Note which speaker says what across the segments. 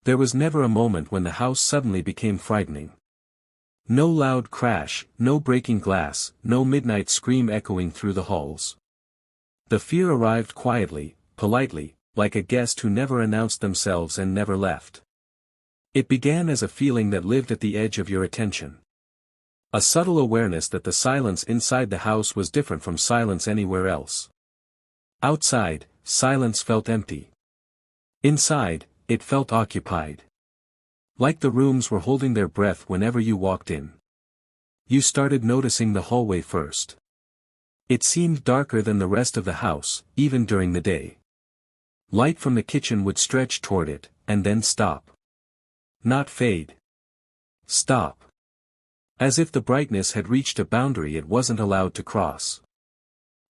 Speaker 1: There was never a moment when the house suddenly became frightening. No loud crash, no breaking glass, no midnight scream echoing through the halls. The fear arrived quietly, politely, like a guest who never announced themselves and never left. It began as a feeling that lived at the edge of your attention. A subtle awareness that the silence inside the house was different from silence anywhere else. Outside, silence felt empty. Inside, it felt occupied. Like the rooms were holding their breath whenever you walked in. You started noticing the hallway first. It seemed darker than the rest of the house, even during the day. Light from the kitchen would stretch toward it, and then stop. Not fade. Stop. As if the brightness had reached a boundary it wasn't allowed to cross.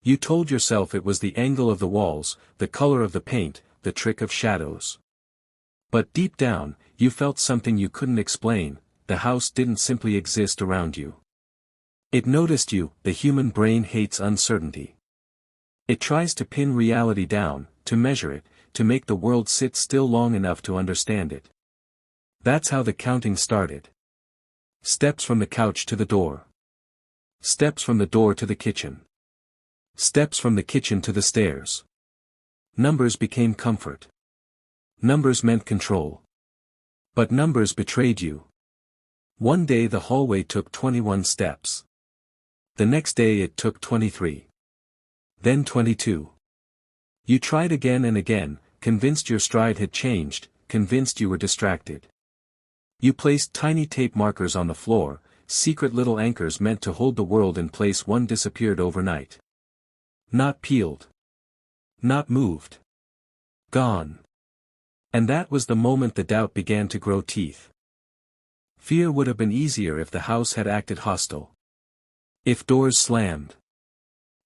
Speaker 1: You told yourself it was the angle of the walls, the color of the paint, the trick of shadows. But deep down, you felt something you couldn't explain. The house didn't simply exist around you. It noticed you. The human brain hates uncertainty. It tries to pin reality down, to measure it, to make the world sit still long enough to understand it. That's how the counting started. Steps from the couch to the door. Steps from the door to the kitchen. Steps from the kitchen to the stairs. Numbers became comfort. Numbers meant control. But numbers betrayed you. One day the hallway took 21 steps. The next day it took 23. Then 22. You tried again and again, convinced your stride had changed, convinced you were distracted. You placed tiny tape markers on the floor, secret little anchors meant to hold the world in place. One disappeared overnight. Not peeled. Not moved. Gone. And that was the moment the doubt began to grow teeth. Fear would have been easier if the house had acted hostile. If doors slammed.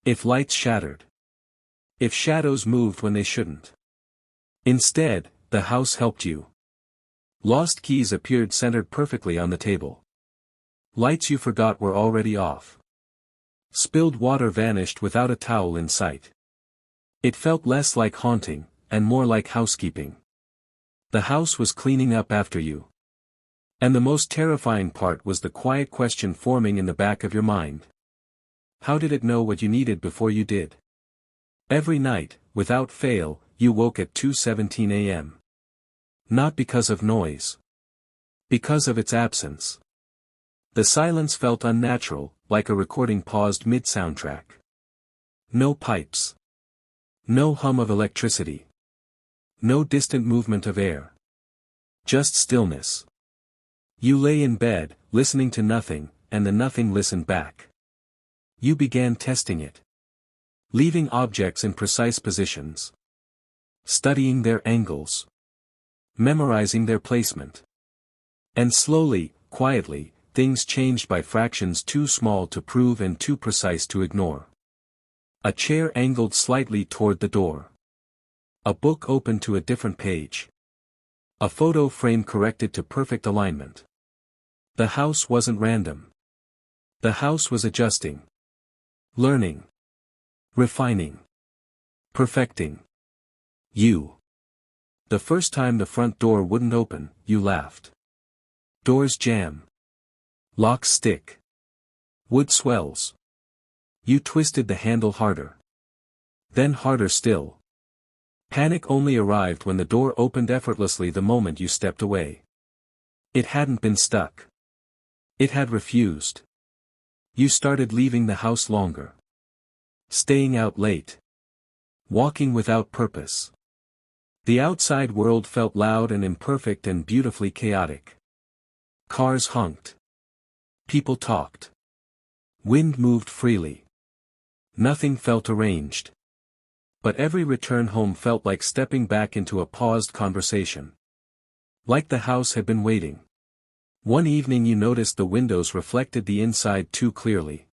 Speaker 1: If lights shattered. If shadows moved when they shouldn't. Instead, the house helped you. Lost keys appeared centered perfectly on the table. Lights you forgot were already off. Spilled water vanished without a towel in sight. It felt less like haunting, and more like housekeeping. The house was cleaning up after you. And the most terrifying part was the quiet question forming in the back of your mind. How did it know what you needed before you did? Every night, without fail, you woke at 2:17 a.m. Not because of noise. Because of its absence. The silence felt unnatural, like a recording paused mid-soundtrack. No pipes. No hum of electricity. No distant movement of air. Just stillness. You lay in bed, listening to nothing, and the nothing listened back. You began testing it. Leaving objects in precise positions. Studying their angles. Memorizing their placement. And slowly, quietly, things changed by fractions too small to prove and too precise to ignore. A chair angled slightly toward the door. A book opened to a different page. A photo frame corrected to perfect alignment. The house wasn't random. The house was adjusting. Learning. Refining. Perfecting. You. The first time the front door wouldn't open, you laughed. Doors jam. Locks stick. Wood swells. You twisted the handle harder. Then harder still. Panic only arrived when the door opened effortlessly the moment you stepped away. It hadn't been stuck. It had refused. You started leaving the house longer. Staying out late. Walking without purpose. The outside world felt loud and imperfect and beautifully chaotic. Cars honked. People talked. Wind moved freely. Nothing felt arranged. But every return home felt like stepping back into a paused conversation. Like the house had been waiting. One evening you noticed the windows reflected the inside too clearly.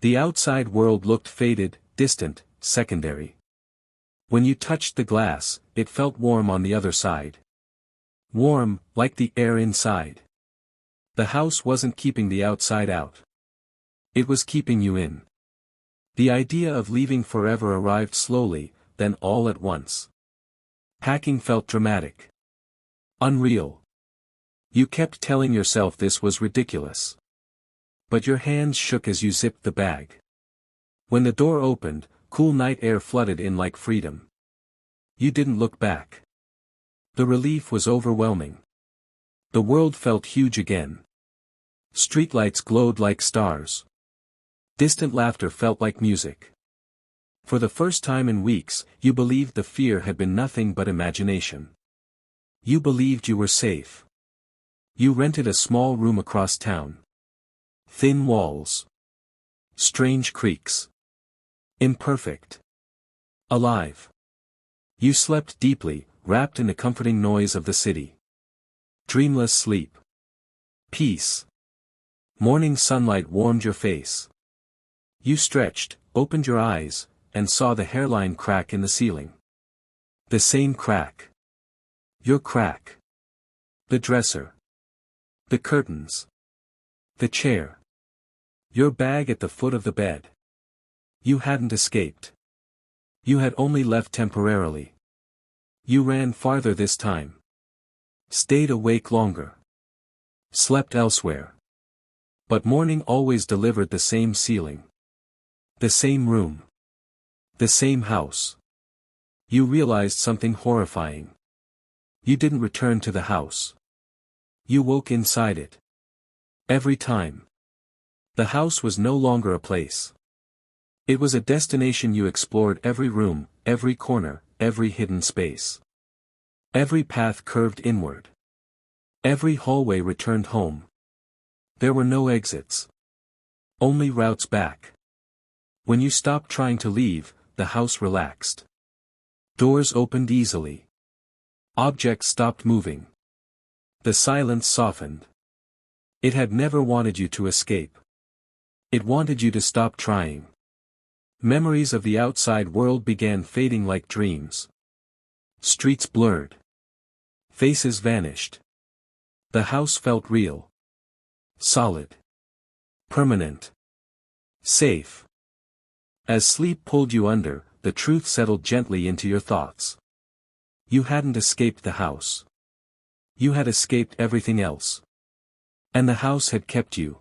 Speaker 1: The outside world looked faded, distant, secondary. When you touched the glass, it felt warm on the other side. Warm, like the air inside. The house wasn't keeping the outside out. It was keeping you in. The idea of leaving forever arrived slowly, then all at once. Packing felt dramatic. Unreal. You kept telling yourself this was ridiculous. But your hands shook as you zipped the bag. When the door opened, cool night air flooded in like freedom. You didn't look back. The relief was overwhelming. The world felt huge again. Streetlights glowed like stars. Distant laughter felt like music. For the first time in weeks, you believed the fear had been nothing but imagination. You believed you were safe. You rented a small room across town. Thin walls. Strange creaks. Imperfect. Alive. You slept deeply, wrapped in the comforting noise of the city. Dreamless sleep. Peace. Morning sunlight warmed your face. You stretched, opened your eyes, and saw the hairline crack in the ceiling. The same crack. Your crack. The dresser. The curtains. The chair. Your bag at the foot of the bed. You hadn't escaped. You had only left temporarily. You ran farther this time. Stayed awake longer. Slept elsewhere. But morning always delivered the same ceiling. The same room. The same house. You realized something horrifying. You didn't return to the house. You woke inside it. Every time. The house was no longer a place. It was a destination. You explored every room, every corner, every hidden space. Every path curved inward. Every hallway returned home. There were no exits. Only routes back. When you stopped trying to leave, the house relaxed. Doors opened easily. Objects stopped moving. The silence softened. It had never wanted you to escape. It wanted you to stop trying. Memories of the outside world began fading like dreams. Streets blurred. Faces vanished. The house felt real. Solid. Permanent. Safe. As sleep pulled you under, the truth settled gently into your thoughts. You hadn't escaped the house. You had escaped everything else. And the house had kept you.